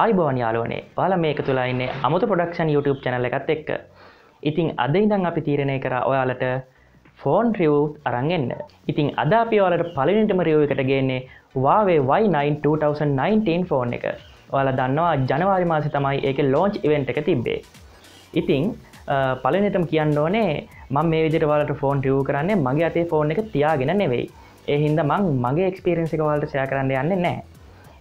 ආයිබෝවන් යාළුවනේ. ඔයාලා මේක තුලා ඉන්නේ අමුතු ප්‍රොඩක්ෂන් YouTube channel එකත් එක්ක. ඉතින් අද ඉඳන් අපි තීරණය කරා ඔයාලට ෆෝන් රිව්යු අරන් එන්න. ඉතින් අද අපි ඔයාලට පළවෙනිටම රිව්යු එකට ගේන්නේ Huawei Y9 2019 ෆෝන් එක. ඔයාලා දන්නවා ජනවාරි මාසේ තමයි ඒකේ launch event එක තිබ්බේ. ඉතින් පළවෙනිටම කියන්න ඕනේ මම මේ විදිහට ඔයාලට ෆෝන් රිව්යු කරන්නේ මගේ අතේ ෆෝන් එක තියාගෙන නෙවෙයි. ඒ හින්දා මම මගේ එක්ස්පීරියන්ස් එක ඔයාලට share කරන්න යන්නේ නැහැ.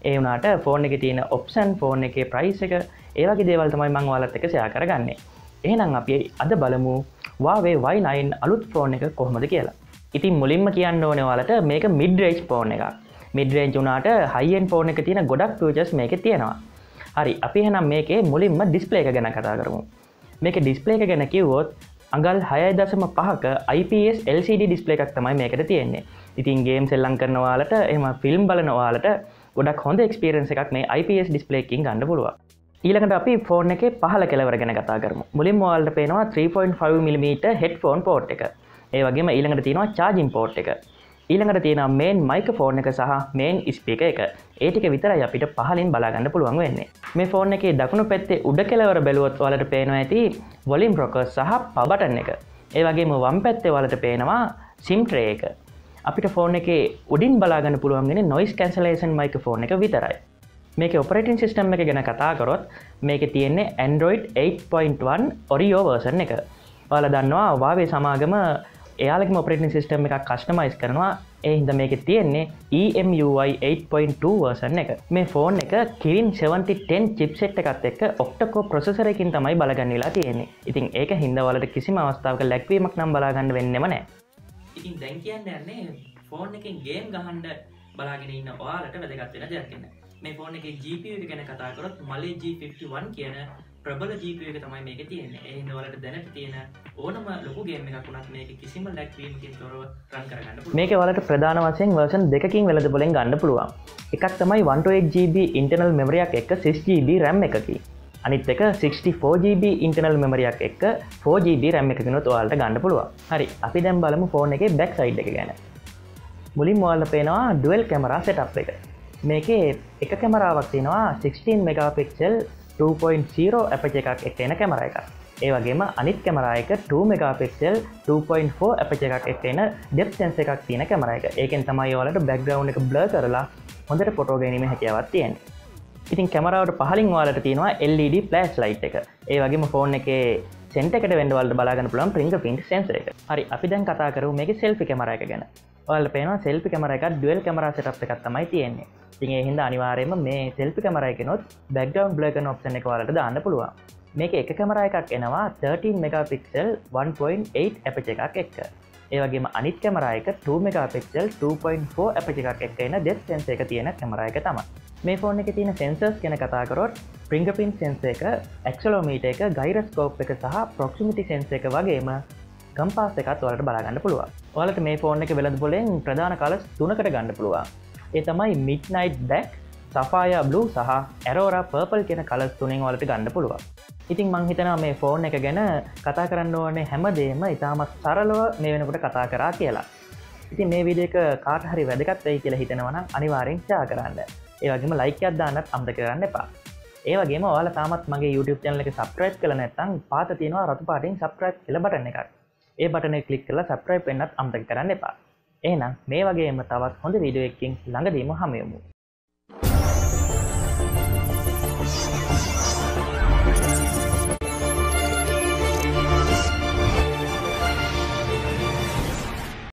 ඒ වුණාට ෆෝන් එකේ තියෙන ඔප්ෂන්, ෆෝන් එකේ ප්‍රයිස් එක, ඒ වගේ දේවල් තමයි මම ඔයාලත් එක්ක ෂෙයා කරගන්නේ. එහෙනම් අපි අද බලමු Huawei Y9 අලුත් ෆෝන් එක කොහොමද කියලා. ඉතින් මුලින්ම කියන්න ඕනේ ඔයාලට මේක mid range ෆෝන් එකක්. mid range උනාට high end ෆෝන් එක තියෙන ගොඩක් features මේකේ තියෙනවා. හරි, අපි එහෙනම් මේකේ මුලින්ම display එක ගැන කතා කරමු. මේකේ display එක ගැන කිව්වොත් අඟල් 6.5ක IPS LCD display එකක් තමයි මේකට තියෙන්නේ. ඉතින් ගේම් සෙල්ලම් කරන ඔයාලට එහෙම ෆිල්ම් බලන ඔයාලට ගොඩක් හොඳ එක්ස්පීරියන්ස් එකක් මේ IPS ඩිස්ප්ලේ එකකින් ගන්න පුළුවන්. ඊළඟට අපි ෆෝන් එකේ පහළ කෙළවර ගැන කතා කරමු. මුලින්ම ඔයාලට පේනවා 3.5mm හෙඩ්ෆෝන් පෝට් එක. ඒ වගේම ඊළඟට තියෙනවා charging port එක. ඊළඟට තියෙනවා main microphone එක සහ main speaker එක. ඒ ටික විතරයි අපිට පහළින් බලා ගන්න පුළුවන් වෙන්නේ. මේ ෆෝන් එකේ දකුණු පැත්තේ උඩ කෙළවර බැලුවොත් ඔයාලට පේනවා ඇති volume rocker සහ power button එක. ඒ වගේම වම් පැත්තේ ඔයාලට පේනවා SIM tray එක. අපිට ෆෝන් එකේ උඩින් බලාගන්න පුළුවන් වෙන්නේ noise cancellation microphone එක විතරයි. මේකේ operating system එක ගැන කතා කරොත් මේකේ තියෙන්නේ Android 8.1 Oreo version එක. ඔයාලා දන්නවා Huawei සමාගම එයාලගේම operating system එකක් customize කරනවා. ඒ හින්දා මේකේ තියෙන්නේ EMUI 8.2 version එක. මේ ෆෝන් එක Kirin 7010 chipset එකත් එක්ක octa-core processor එකකින් තමයි බලගන්න වෙලා තියෙන්නේ. ඉතින් ඒක හින්දා ඔයාලට කිසිම අවස්ථාවක lag වීමක් නම් බලා ගන්න වෙන්නෙම නැහැ. ඉතින් දැන් කියන්නේ ෆෝන් එකෙන් ගේම් ගහන්න බලාගෙන ඉන්න ඔයාලට වැදගත් වෙන දෙයක් ගැන. මේ ෆෝන් එකේ GPU එක ගැන කතා කරොත් Mali G51 කියන ප්‍රබල GPU එක තමයි මේකේ තියෙන්නේ. ඒ හින්දා ඔයාලට දැනට තියෙන ඕනම ලොකු ගේම් එකක් වුණත් මේකේ කිසිම ලැග් වීමකින් තොරව රන් කරගන්න පුළුවන්. මේකේ ඔයාලට ප්‍රධාන වශයෙන් version දෙකකින් වෙළඳපොලෙන් ගන්න පුළුවන්. එකක් තමයි 128GB internal memory එකක් එක්ක 6GB RAM එකකින්. අනිත් එක 64GB internal memory එකක් එක්ක 4GB RAM එකකිනුත් ඔයාලට ගන්න පුළුවන්. හරි, අපි දැන් බලමු ෆෝන් එකේ back side එක ගැන. මුලින්ම ඔයාලට පේනවා dual camera setup එක. මේකේ එක කැමරාවක් තියෙනවා 16 megapixel 2.0 aperture එකක් එක්ක එන කැමරා එකක්. ඒ වගේම අනිත් කැමරා එක 2 megapixel 2.4 aperture එකක් එක්ක එන depth sensor එකක් තියෙන කැමරා එක. ඒකෙන් තමයි ඔයාලට background එක blur කරලා හොඳට ෆොටෝ ගැනීමේ හැකියාවක් තියෙන්නේ. ඉතින් කැමරාවට පහලින් ඔයාලට තියෙනවා LED flash light එක. ඒ වගේම ෆෝන් එකේ සෙන්ටර් එකට වෙන්න ඔයාලට බලා ගන්න පුළුවන් fingerprint sensor එක. හරි, අපි දැන් කතා කරමු මේකේ selfie කැමරා එක ගැන. ඔයාලට පේනවා selfie කැමරා එකක් dual camera setup එකක් තමයි තියෙන්නේ. ඉතින් ඒ හින්දා අනිවාර්යයෙන්ම මේ selfie කැමරා එකනොත් background blur කරන option එක ඔයාලට දාන්න පුළුවන්. මේකේ එක කැමරා එකක් එනවා 13 megapixel 1.8 aperture එකක් එක්ක. ඒ වගේම අනිත් කැමරා එක 2 megapixel 2.4 aperture එකක් එක්ක එන depth sensor එක තියෙන කැමරා එක තමයි. මේ ෆෝන් එකේ තියෙන sensors ගැන කතා කරොත් fingerprint sensor එක, accelerometer එක, gyroscope එක සහ proximity sensor එක වගේම compass එකත් ඔයාලට බලා ගන්න පුළුවන්. ඔයාලට මේ ෆෝන් එකේ වෙළඳපොලෙන් ප්‍රධාන කලර්ස් තුනකට ගන්න පුළුවන්. ඒ තමයි midnight black, sapphire blue සහ aurora purple කියන කලර්ස් තුනෙන් ඔයාලට ගන්න පුළුවන්. ඉතින් මං හිතනවා මේ ෆෝන් එක ගැන කතා කරන්න ඕනේ හැමදේම ඉතාමත් සරලව මේ වෙනකොට කතා කරා කියලා. ඉතින් මේ වීඩියෝ එක කාට හරි වැදගත් වෙයි කියලා හිතනවා නම් අනිවාර්යෙන් share කරන්න. ඒ වගේම like එකක් දාන්නත් අමතක කරන්න එපා. ඒ වගේම ඔයාලා තාමත් මගේ YouTube channel එක subscribe කරලා නැත්නම් පාත තියෙනවා රතු පාටින් subscribe කියලා බටන් එකක්. ඒ බටන් එක click කරලා subscribe වෙන්නත් අමතක කරන්න එපා. එහෙනම් මේ වගේම තවත් හොඳ වීඩියෝ එකකින් ළඟදීම හමු වෙමු.